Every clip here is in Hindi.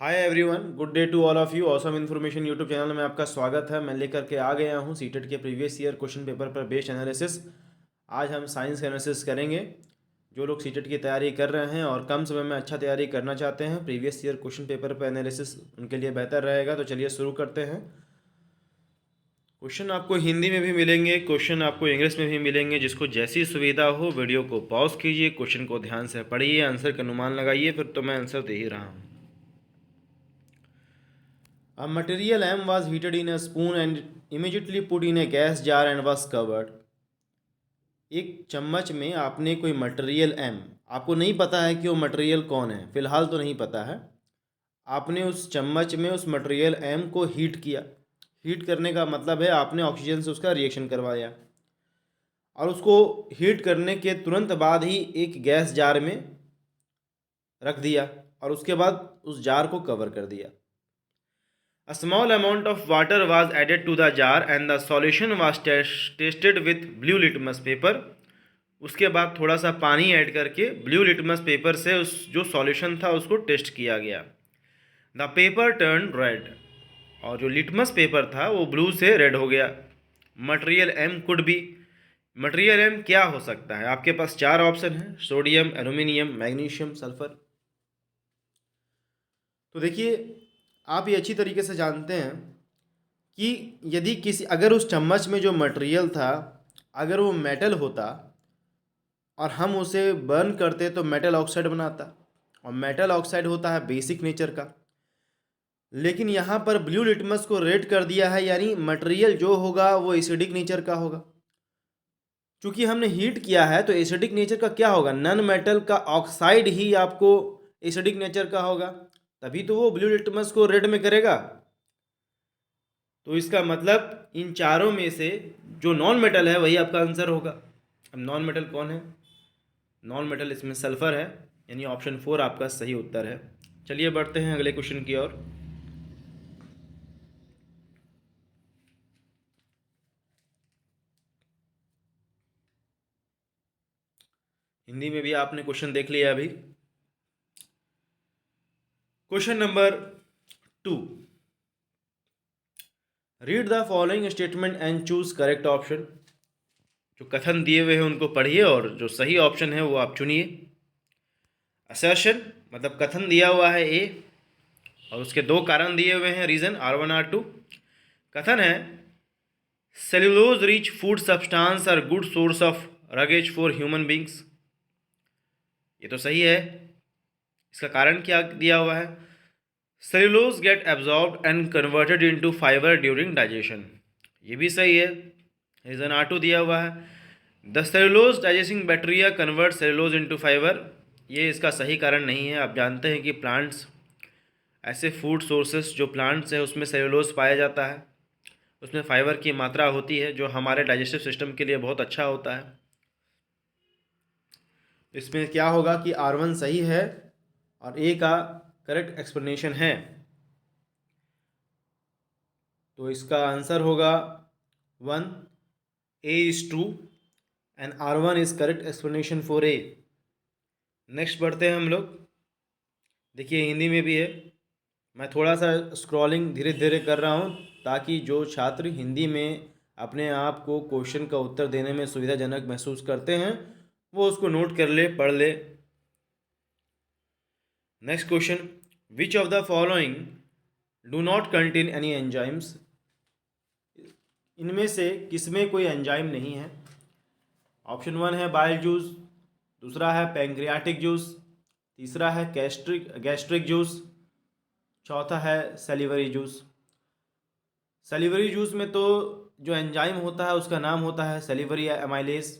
Hi everyone, good day to all of you. Awesome information YouTube channel में आपका स्वागत है। मैं लेकर के आ गया हूँ सीटेट के प्रीवियस ईयर क्वेश्चन पेपर पर बेस्ड एनालिसिस। आज हम साइंस का एनालिसिस करेंगे। जो लोग सीटेट की तैयारी कर रहे हैं और कम समय में अच्छा तैयारी करना चाहते हैं, प्रीवियस ईयर क्वेश्चन पेपर पर एनालिसिस उनके लिए बेहतर रहेगा। तो चलिए शुरू करते हैं। क्वेश्चन आपको हिंदी में भी मिलेंगे, क्वेश्चन आपको इंग्लिश में भी मिलेंगे। जिसको जैसी सुविधा हो वीडियो को पॉज कीजिए, क्वेश्चन को ध्यान से पढ़िए, आंसर का अनुमान लगाइए, फिर तो मैं आंसर दे ही रहा हूँ। A material M was heated in a spoon and immediately put in a gas jar and was covered. एक चम्मच में आपने कोई मटेरियल M, आपको नहीं पता है कि वो मटेरियल कौन है, फिलहाल तो नहीं पता है। आपने उस चम्मच में उस मटेरियल M को हीट किया। हीट करने का मतलब है आपने ऑक्सीजन से उसका रिएक्शन करवाया और उसको हीट करने के तुरंत बाद ही एक गैस जार में रख दिया और उसके बाद उस जार को कवर कर दिया। A small amount of water was added to the jar and the solution was tested with blue litmus paper. उसके बाद थोड़ा सा पानी ऐड करके ब्लू लिटमस पेपर से उस जो सॉल्यूशन था उसको टेस्ट किया गया। द पेपर टर्न रेड, और जो लिटमस पेपर था वो ब्लू से रेड हो गया। Material M could be, material M क्या हो सकता है? आपके पास चार ऑप्शन हैं: सोडियम, एल्यूमिनियम, मैग्नीशियम, सल्फर। तो देखिए, आप ये अच्छी तरीके से जानते हैं कि यदि किसी अगर उस चम्मच में जो मटेरियल था अगर वो मेटल होता और हम उसे बर्न करते तो मेटल ऑक्साइड बनाता, और मेटल ऑक्साइड होता है बेसिक नेचर का। लेकिन यहाँ पर ब्लू लिटमस को रेड कर दिया है, यानी मटेरियल जो होगा वो एसिडिक नेचर का होगा। चूंकि हमने हीट किया है तो एसिडिक नेचर का क्या होगा? नन मेटल का ऑक्साइड ही आपको एसिडिक नेचर का होगा, तभी तो वो ब्लू लिटमस को रेड में करेगा। तो इसका मतलब इन चारों में से जो नॉन मेटल है वही आपका आंसर होगा। अब नॉन मेटल कौन है? नॉन मेटल इसमें सल्फर है, यानी ऑप्शन 4 आपका सही उत्तर है। चलिए बढ़ते हैं अगले क्वेश्चन की ओर। हिंदी में भी आपने क्वेश्चन देख लिया अभी। Question number 2, read the following statement and choose correct option. जो कथन दिए हुए हैं उनको पढ़िए और जो सही ऑप्शन है वो आप चुनिए। असर्शन मतलब कथन दिया हुआ है ए और उसके दो कारण दिए हुए हैं, रीजन R1 R2। कथन है cellulose rich food substance are good source of roughage for human beings. ये तो सही है। इसका कारण क्या दिया हुआ है? Cellulose get absorbed and converted into fibre during digestion. ये भी सही है। रीजन R2 दिया हुआ है the cellulose digesting bacteria convert cellulose into fibre. ये इसका सही कारण नहीं है। आप जानते हैं कि प्लांट्स, ऐसे फूड सोर्सेस जो प्लांट्स है उसमें सेल्यूलोज पाया जाता है, उसमें फाइबर की मात्रा होती है जो हमारे डाइजेस्टिव सिस्टम के लिए बहुत अच्छा होता है। इसमें क्या होगा कि R1 सही है और ए का करेक्ट एक्सप्लेनेशन है। तो इसका आंसर होगा 1, A is true and R1 is correct explanation for A. Next बढ़ते हैं हम लोग। देखिए हिंदी में भी है। मैं थोड़ा सा स्क्रॉलिंग धीरे धीरे कर रहा हूँ ताकि जो छात्र हिंदी में अपने आप को क्वेश्चन का उत्तर देने में सुविधाजनक महसूस करते हैं वो उसको नोट कर ले, पढ़ ले। Next question, which of the following do not contain any enzymes. इनमें से किसमें कोई एंजाइम नहीं है? ऑप्शन 1 है बाइल जूस, दूसरा है पैंक्रियाटिक जूस, तीसरा है गैस्ट्रिक जूस, चौथा है सेलिवरी जूस। सेलिवरी जूस में तो जो एंजाइम होता है उसका नाम होता है सेलिवरी एमाइलेज।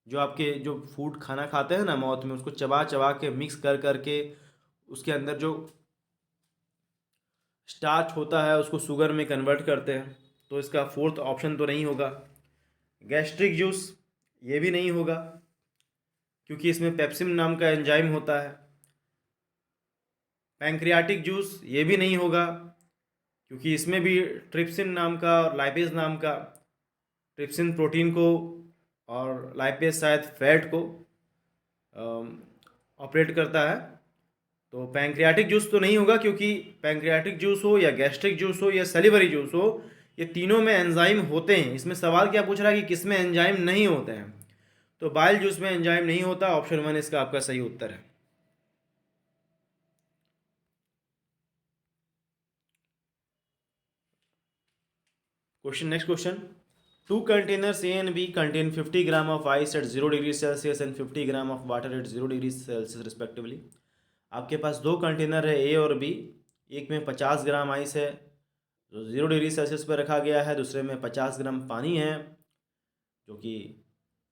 जो आपके जो फूड खाना खाते हैं ना माउथ में, उसको चबा चबा के मिक्स कर करके उसके अंदर जो स्टार्च होता है उसको शुगर में कन्वर्ट करते हैं। तो इसका फोर्थ ऑप्शन तो नहीं होगा। गैस्ट्रिक जूस ये भी नहीं होगा क्योंकि इसमें पेप्सिन नाम का एंजाइम होता है। पैंक्रियाटिक जूस ये भी नहीं होगा क्योंकि इसमें भी ट्रिप्सिन नाम का और लाइपेज नाम का, ट्रिप्सिन प्रोटीन को और लाइपेज शायद फैट को ऑपरेट करता है। तो पैंक्रियाटिक जूस तो नहीं होगा, क्योंकि पैंक्रियाटिक जूस हो या गैस्ट्रिक जूस हो या सलिवरी जूस हो, ये तीनों में एंजाइम होते हैं। इसमें सवाल क्या पूछ रहा है कि किस में एंजाइम नहीं होते हैं, तो बाइल जूस में एंजाइम नहीं होता। ऑप्शन 1 इसका आपका सही उत्तर है। Next question, 2 containers A and B contain 50 gram of ice at 0 degree Celsius and 50 gram of water at 0 degree Celsius respectively. आपके पास 2 कंटेनर है ए और बी, एक में 50 ग्राम आइस है जो 0 डिग्री सेल्सियस पर रखा गया है, दूसरे में 50 ग्राम पानी है जो कि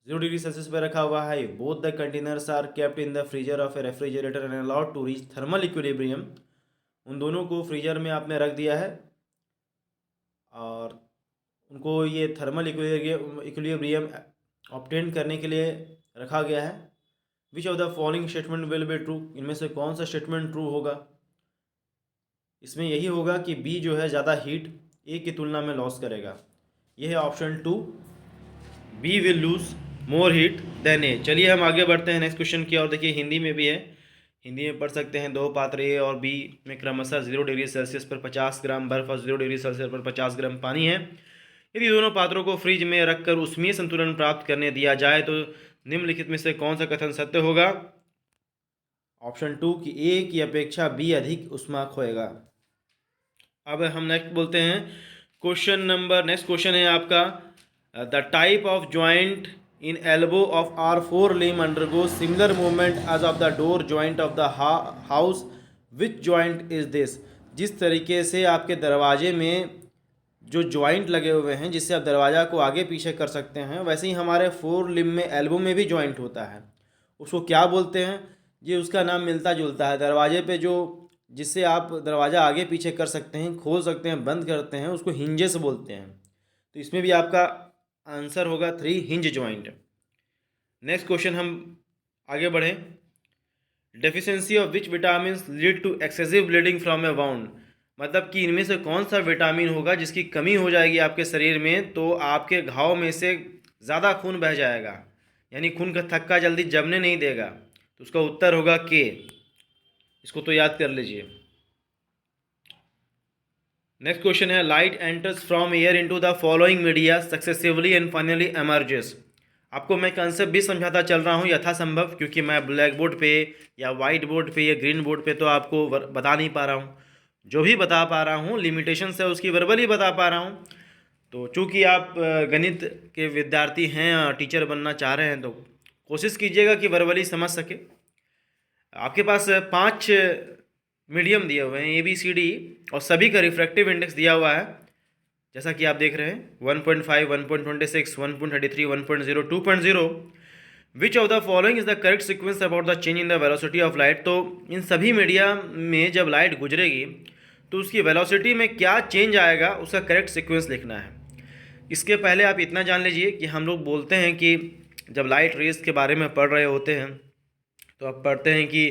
0 डिग्री सेल्सियस पर रखा हुआ है। Both the containers are kept in the freezer of a refrigerator and allowed to reach thermal equilibrium. उन दोनों को फ्रीजर में आपने रख दिया है और उनको ये थर्मल इक्विलिब्रियम ऑब्टेन करने के लिए रखा गया है। Which of the following statement will be true, इनमें से कौन सा स्टेटमेंट ट्रू होगा? इसमें यही होगा कि बी जो है ज़्यादा हीट ए की तुलना में लॉस करेगा। यह है option 2, B will lose more heat than A. चलिए हम आगे बढ़ते हैं नेक्स्ट क्वेश्चन की और। देखिए हिंदी में भी है, हिंदी में पढ़ सकते हैं। 2 पात्र ए और बी में क्रमशः 0 डिग्री सेल्सियस पर 50 ग्राम बर्फ और 0 डिग्री सेल्सियस पर 50 ग्राम पानी है। यदि दोनों पात्रों को फ्रिज में रखकर ऊष्मीय संतुलन प्राप्त करने दिया जाए तो निम्नलिखित में से कौन सा कथन सत्य होगा? ऑप्शन 2 कि ए की अपेक्षा बी अधिक ऊष्मा खोएगा। अब हम नेक्स्ट बोलते हैं नेक्स्ट क्वेश्चन है आपका, the type of joint in elbow of our 4 limb undergo similar movement as of the door joint of the house, which joint is this? जिस तरीके से आपके दरवाजे में जो जॉइंट लगे हुए हैं जिससे आप दरवाज़ा को आगे पीछे कर सकते हैं, वैसे ही हमारे 4 लिम्ब में एल्बो में भी जॉइंट होता है। उसको क्या बोलते हैं? ये उसका नाम मिलता जुलता है। दरवाजे पे जो जिससे आप दरवाज़ा आगे पीछे कर सकते हैं, खोल सकते हैं, बंद करते हैं, उसको हिंजेस बोलते हैं। तो इसमें भी आपका आंसर होगा 3, हिंज जॉइंट। नेक्स्ट क्वेश्चन हम आगे बढ़ें। Deficiency of which vitamin lead to excessive bleeding from a wound? मतलब कि इनमें से कौन सा विटामिन होगा जिसकी कमी हो जाएगी आपके शरीर में तो आपके घाव में से ज़्यादा खून बह जाएगा, यानी खून का थक्का जल्दी जमने नहीं देगा। तो उसका उत्तर होगा के। इसको तो याद कर लीजिए। नेक्स्ट क्वेश्चन है, light enters from air into the following media successively and finally emerges. आपको मैं कंसेप्ट भी समझाता चल रहा हूँ यथासंभव, क्योंकि मैं ब्लैक बोर्ड पे या वाइट बोर्ड पे या ग्रीन बोर्ड पे तो आपको बता नहीं पा रहा हूँ। जो भी बता पा रहा हूँ लिमिटेशन से उसकी वर्बली बता पा रहा हूँ। तो चूँकि आप गणित के विद्यार्थी हैं, टीचर बनना चाह रहे हैं, तो कोशिश कीजिएगा कि वर्बली समझ सके। आपके पास 5 मीडियम दिए हुए हैं ABCD और सभी का रिफ्रैक्टिव इंडेक्स दिया हुआ है, जैसा कि आप देख रहे हैं 1.5, 1.26, 1.33, 1.0, 2.0। Which of the following is the correct sequence about the change in the velocity of light? तो इन सभी मीडिया में जब लाइट गुजरेगी तो उसकी वेलोसिटी में क्या चेंज आएगा, उसका करेक्ट सीक्वेंस लिखना है। इसके पहले आप इतना जान लीजिए कि हम लोग बोलते हैं कि जब लाइट रेस के बारे में पढ़ रहे होते हैं तो आप पढ़ते हैं कि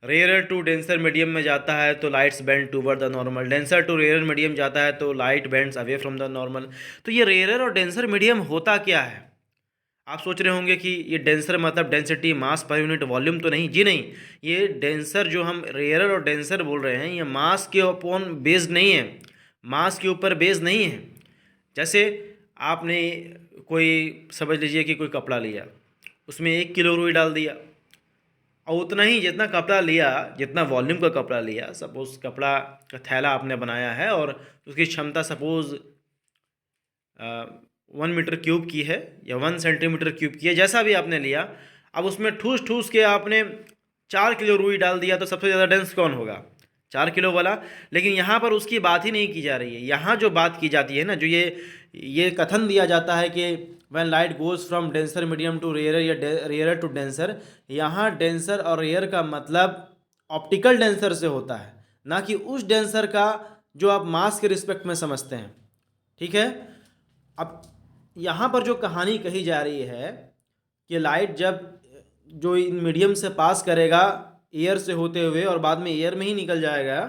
रेयर टू डेंसर मीडियम में जाता है तो lights bend toward the normal, denser to rare medium जाता है तो light bends away from the normal. तो ये रेयर और डेंसर मीडियम होता क्या है? आप सोच रहे होंगे कि ये डेंसर मतलब डेंसिटी, मास पर यूनिट वॉल्यूम तो नहीं। जी नहीं, ये डेंसर जो हम रेयर और डेंसर बोल रहे हैं ये मास के अपॉन बेस्ड नहीं है, मास के ऊपर बेस्ड नहीं है। जैसे आपने कोई समझ लीजिए कि कोई कपड़ा लिया, उसमें 1 किलो रुई डाल दिया और उतना ही जितना कपड़ा लिया, जितना वॉल्यूम का कपड़ा लिया, सपोज कपड़ा का थैला आपने बनाया है और उसकी क्षमता सपोज 1 मीटर क्यूब की है या 1 सेंटीमीटर क्यूब की है, जैसा भी आपने लिया। अब उसमें ठूस ठूस के आपने 4 किलो रुई डाल दिया तो सबसे ज़्यादा डेंस कौन होगा? 4 किलो वाला। लेकिन यहाँ पर उसकी बात ही नहीं की जा रही है। यहाँ जो बात की जाती है ना, जो ये कथन दिया जाता है कि when light goes from denser medium to rare या रेयर टू डेंसर, यहाँ डेंसर और रेयर का मतलब ऑप्टिकल डेंसर से होता है, ना कि उस डेंसर का जो आप मास के रिस्पेक्ट में समझते हैं। ठीक है। अब यहाँ पर जो कहानी कही जा रही है कि लाइट जब जो इन मीडियम से पास करेगा एयर से होते हुए और बाद में एयर में ही निकल जाएगा,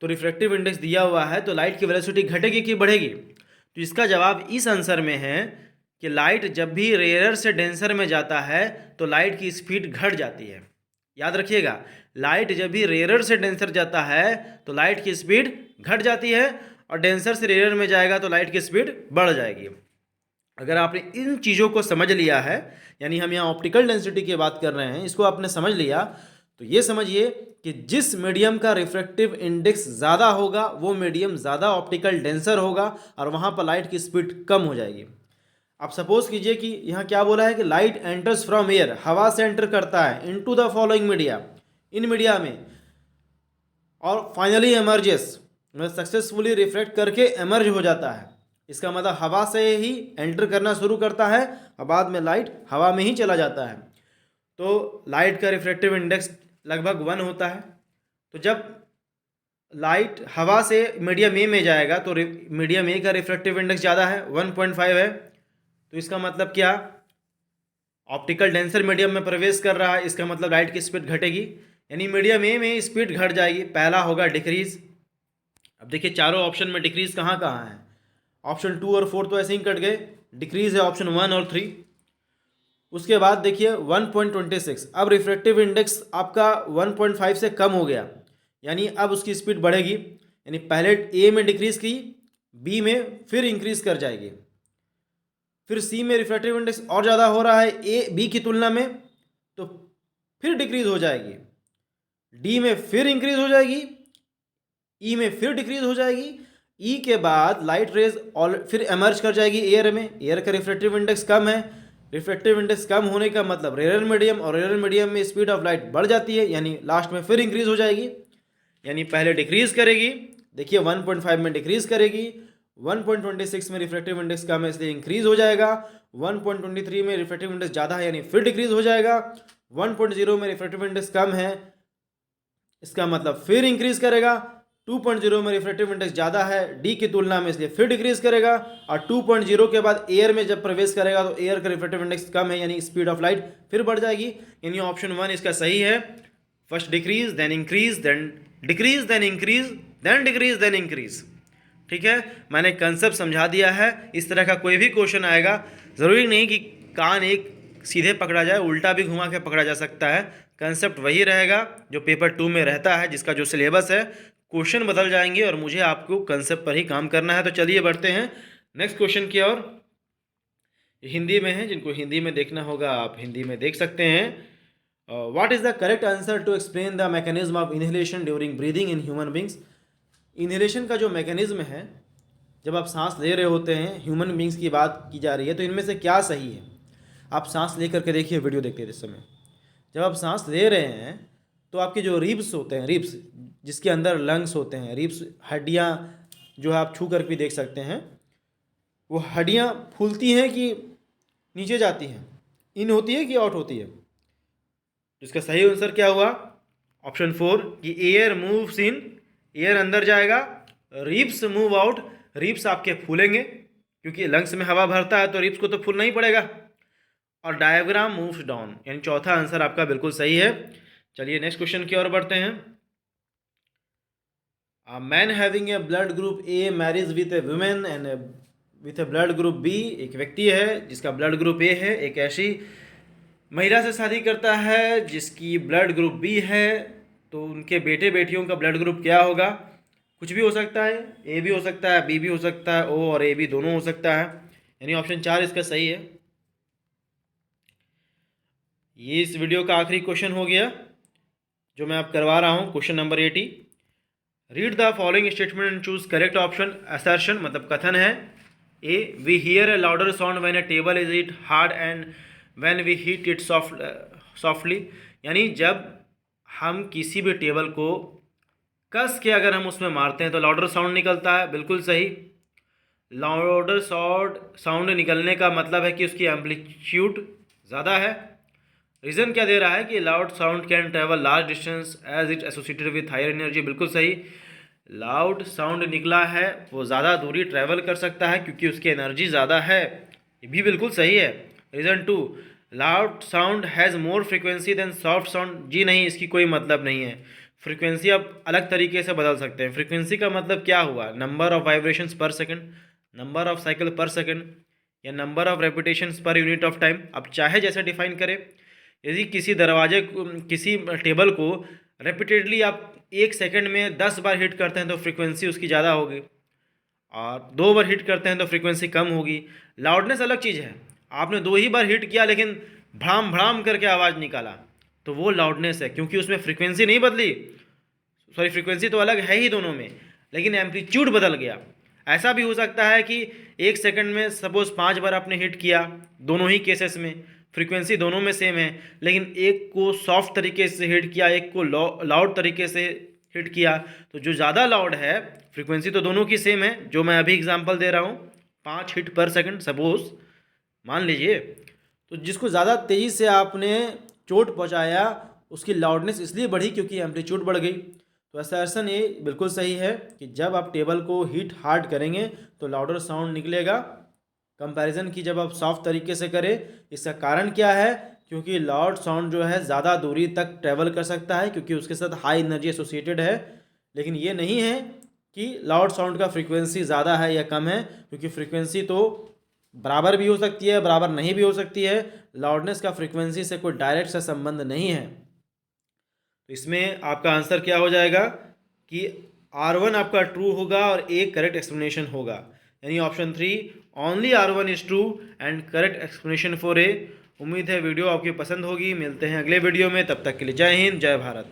तो रिफ्रैक्टिव इंडेक्स दिया हुआ है, तो लाइट की वेलोसिटी घटेगी कि बढ़ेगी? तो इसका जवाब इस आंसर में है कि लाइट जब भी रेयर से डेंसर में जाता है तो लाइट की स्पीड घट जाती है। याद रखिएगा, लाइट जब भी रेयर से डेंसर जाता है तो लाइट की स्पीड घट जाती है, और डेंसर से रेयर में जाएगा तो लाइट की स्पीड बढ़ जाएगी। अगर आपने इन चीज़ों को समझ लिया है, यानी हम यहाँ ऑप्टिकल डेंसिटी की बात कर रहे हैं, इसको आपने समझ लिया, तो ये समझिए कि जिस मीडियम का रिफ्रैक्टिव इंडेक्स ज़्यादा होगा वो मीडियम ज़्यादा ऑप्टिकल डेंसर होगा और वहाँ पर लाइट की स्पीड कम हो जाएगी। आप सपोज कीजिए कि यहाँ क्या बोला है कि लाइट एंटर्स फ्रॉम एयर, हवा से एंटर करता है, into the following media, in media में, और फाइनली एमर्जेस, मतलब सक्सेसफुली रिफ्रैक्ट करके एमर्ज हो जाता है। इसका मतलब हवा से ही एंटर करना शुरू करता है और बाद में लाइट हवा में ही चला जाता है। तो लाइट का रिफ्रैक्टिव इंडेक्स लगभग 1 होता है। तो जब लाइट हवा से मीडियम ए में जाएगा तो मीडियम ए का रिफ्रैक्टिव इंडेक्स ज़्यादा है, 1.5 है। तो इसका मतलब क्या, ऑप्टिकल डेंसर मीडियम में प्रवेश कर रहा है, इसका मतलब लाइट की स्पीड घटेगी, यानी मीडियम ए में स्पीड घट जाएगी। पहला होगा डिक्रीज। अब देखिए चारों ऑप्शन में डिक्रीज कहाँ कहाँ है, ऑप्शन 2 और 4 तो ऐसे ही कट गए, डिक्रीज है ऑप्शन 1 और 3। उसके बाद देखिए 1.26, अब रिफ्रैक्टिव इंडेक्स आपका 1.5 से कम हो गया, यानी अब उसकी स्पीड बढ़ेगी, यानी पहले ए में डिक्रीज की, बी में फिर इंक्रीज कर जाएगी, फिर सी में रिफ्रैक्टिव इंडेक्स और ज़्यादा हो रहा है ए बी की तुलना में, तो फिर डिक्रीज हो जाएगी, डी में फिर इंक्रीज हो जाएगी, ई में फिर डिक्रीज हो जाएगी, ई के बाद लाइट रेज फिर एमर्ज कर जाएगी एयर में। एयर का रिफ्रैक्टिव इंडेक्स कम है, रिफ्रैक्टिव इंडेक्स कम होने का मतलब रेयर मीडियम, और रेयर मीडियम में स्पीड ऑफ लाइट बढ़ जाती है, यानी लास्ट में फिर इंक्रीज हो जाएगी। यानी पहले डिक्रीज करेगी, देखिए 1.5 में डिक्रीज करेगी, 1.26 में रिफ्रैक्टिव इंडेक्स कम है इसलिए इंक्रीज हो जाएगा, 1.23 में रिफ्रैक्टिव इंडेक्स ज़्यादा है यानी फिर डिक्रीज हो जाएगा, 1.0 में रिफ्रैक्टिव इंडेक्स कम है इसका मतलब फिर इंक्रीज करेगा, 2.0 में रिफ्रैक्टिव इंडेक्स ज़्यादा है डी की तुलना में इसलिए फिर डिक्रीज करेगा, और 2.0 के बाद एयर में जब प्रवेश करेगा तो एयर का रिफ्रैक्टिव इंडेक्स कम है यानी स्पीड ऑफ लाइट फिर बढ़ जाएगी। यानी ऑप्शन 1 इसका सही है। First decrease then increase then decrease then increase then decrease then increase. ठीक है, मैंने कंसेप्ट समझा दिया है। इस तरह का कोई भी क्वेश्चन आएगा, ज़रूरी नहीं कि कान एक सीधे पकड़ा जाए, उल्टा भी घुमा के पकड़ा जा सकता है। कंसेप्ट वही रहेगा जो पेपर 2 में रहता है, जिसका जो सिलेबस है, क्वेश्चन बदल जाएंगे और मुझे आपको कंसेप्ट पर ही काम करना है। तो चलिए बढ़ते हैं नेक्स्ट क्वेश्चन की ओर। हिंदी में है, जिनको हिंदी में देखना होगा आप हिंदी में देख सकते हैं। What is the correct answer to explain the mechanism of inhalation during breathing in human beings. Inhalation का जो मैकेनिज्म है, जब आप सांस ले रहे होते हैं, ह्यूमन बींग्स की बात की जा रही है, तो इनमें से क्या सही है। आप सांस ले करके देखिए, वीडियो देखते इस समय। जब आप सांस ले रहे हैं तो आपके जो रिब्स होते हैं, रिब्स जिसके अंदर लंग्स होते हैं, रिब्स हड्डियाँ जो आप छू कर भी देख सकते हैं, वो हड्डियाँ फूलती हैं कि नीचे जाती हैं, इन होती है कि आउट होती है। इसका सही आंसर क्या हुआ, ऑप्शन 4 कि एयर मूव्स इन, एयर अंदर जाएगा, रिब्स मूव आउट, रिब्स आपके फूलेंगे क्योंकि लंग्स में हवा भरता है तो रिब्स को तो फूलना ही पड़ेगा, और डायग्राम मूव्स डाउन, यानी चौथा आंसर आपका बिल्कुल सही है। चलिए नेक्स्ट क्वेश्चन की ओर बढ़ते हैं। A man having a blood group A marries with a woman and with a blood group B, एक व्यक्ति है जिसका ब्लड ग्रुप A है, एक ऐसी महिला से शादी करता है जिसकी ब्लड ग्रुप B है, तो उनके बेटे बेटियों का ब्लड ग्रुप क्या होगा। कुछ भी हो सकता है, ए भी हो सकता है, बी भी हो सकता है, ओ और ए भी दोनों हो सकता है, यानी ऑप्शन 4 इसका सही है। ये इस वीडियो का आखिरी क्वेश्चन हो गया जो मैं आप करवा रहा हूँ, question number 80। Read the following statement and choose correct option. Assertion मतलब कथन है, A we hear a louder sound when a table is hit hard and when we hit it softly, यानी जब हम किसी भी टेबल को कस के अगर हम उसमें मारते हैं तो लाउडर साउंड निकलता है, बिल्कुल सही। लाउडर साउंड निकलने का मतलब है कि उसकी एम्पलीट्यूड ज़्यादा है। रीज़न क्या दे रहा है कि loud sound can travel large distance as it associated with higher energy, बिल्कुल सही। लाउड साउंड निकला है, वो ज़्यादा दूरी ट्रैवल कर सकता है क्योंकि उसकी एनर्जी ज़्यादा है, ये भी बिल्कुल सही है। Reason 2, loud sound has more frequency than soft sound, जी नहीं, इसकी कोई मतलब नहीं है। फ्रिक्वेंसी आप अलग तरीके से बदल सकते हैं। फ्रिक्वेंसी का मतलब क्या हुआ, नंबर ऑफ वाइब्रेशंस पर सेकंड, नंबर ऑफ साइकिल पर सेकंड, या number of repetitions per unit of time, आप चाहे जैसे डिफाइन करें। यदि किसी दरवाजे को, किसी टेबल को रेपिटेडली आप 1 सेकंड में 10 बार हिट करते हैं तो फ्रीक्वेंसी उसकी ज़्यादा होगी, और 2 बार हिट करते हैं तो फ्रीक्वेंसी कम होगी। लाउडनेस अलग चीज़ है, आपने 2 ही बार हिट किया लेकिन भड़ाम भड़ाम करके आवाज़ निकाला तो वो लाउडनेस है, क्योंकि उसमें फ्रीक्वेंसी नहीं बदली, सॉरी फ्रीक्वेंसी तो अलग है ही दोनों में, लेकिन एम्पलीट्यूड बदल गया। ऐसा भी हो सकता है कि 1 सेकंड में सपोज 5 बार आपने हिट किया, दोनों ही केसेस में फ्रीक्वेंसी दोनों में सेम है, लेकिन एक को सॉफ्ट तरीके से हिट किया, एक को लाउड तरीके से हिट किया, तो जो ज़्यादा लाउड है फ्रीक्वेंसी तो दोनों की सेम है, जो मैं अभी एग्जांपल दे रहा हूँ 5 हिट पर सेकंड सपोज मान लीजिए, तो जिसको ज़्यादा तेज़ी से आपने चोट पहुँचाया उसकी लाउडनेस इसलिए बढ़ी क्योंकि एम्पलीट्यूड बढ़ गई। तो असर्शन ये बिल्कुल सही है कि जब आप टेबल को हीट हार्ड करेंगे तो लाउडर साउंड निकलेगा कंपैरिजन की जब आप सॉफ्ट तरीके से करें। इसका कारण क्या है? क्योंकि लाउड साउंड जो है ज़्यादा दूरी तक ट्रैवल कर सकता है क्योंकि उसके साथ हाई एनर्जी एसोसिएटेड है, लेकिन ये नहीं है कि लाउड साउंड का फ्रीक्वेंसी ज़्यादा है या कम है, क्योंकि फ्रीक्वेंसी तो बराबर भी हो सकती है, बराबर नहीं भी हो सकती है। लाउडनेस का फ्रीक्वेंसी से कोई डायरेक्ट सा संबंध नहीं है। तो इसमें आपका आंसर क्या हो जाएगा कि R1 आपका ट्रू होगा और ए करेक्ट एक्सप्लेनेशन होगा, यानी option 3 only R1 is true and correct explanation for ए। उम्मीद है वीडियो आपकी पसंद होगी। मिलते हैं अगले वीडियो में, तब तक के लिए जय हिंद, जय भारत।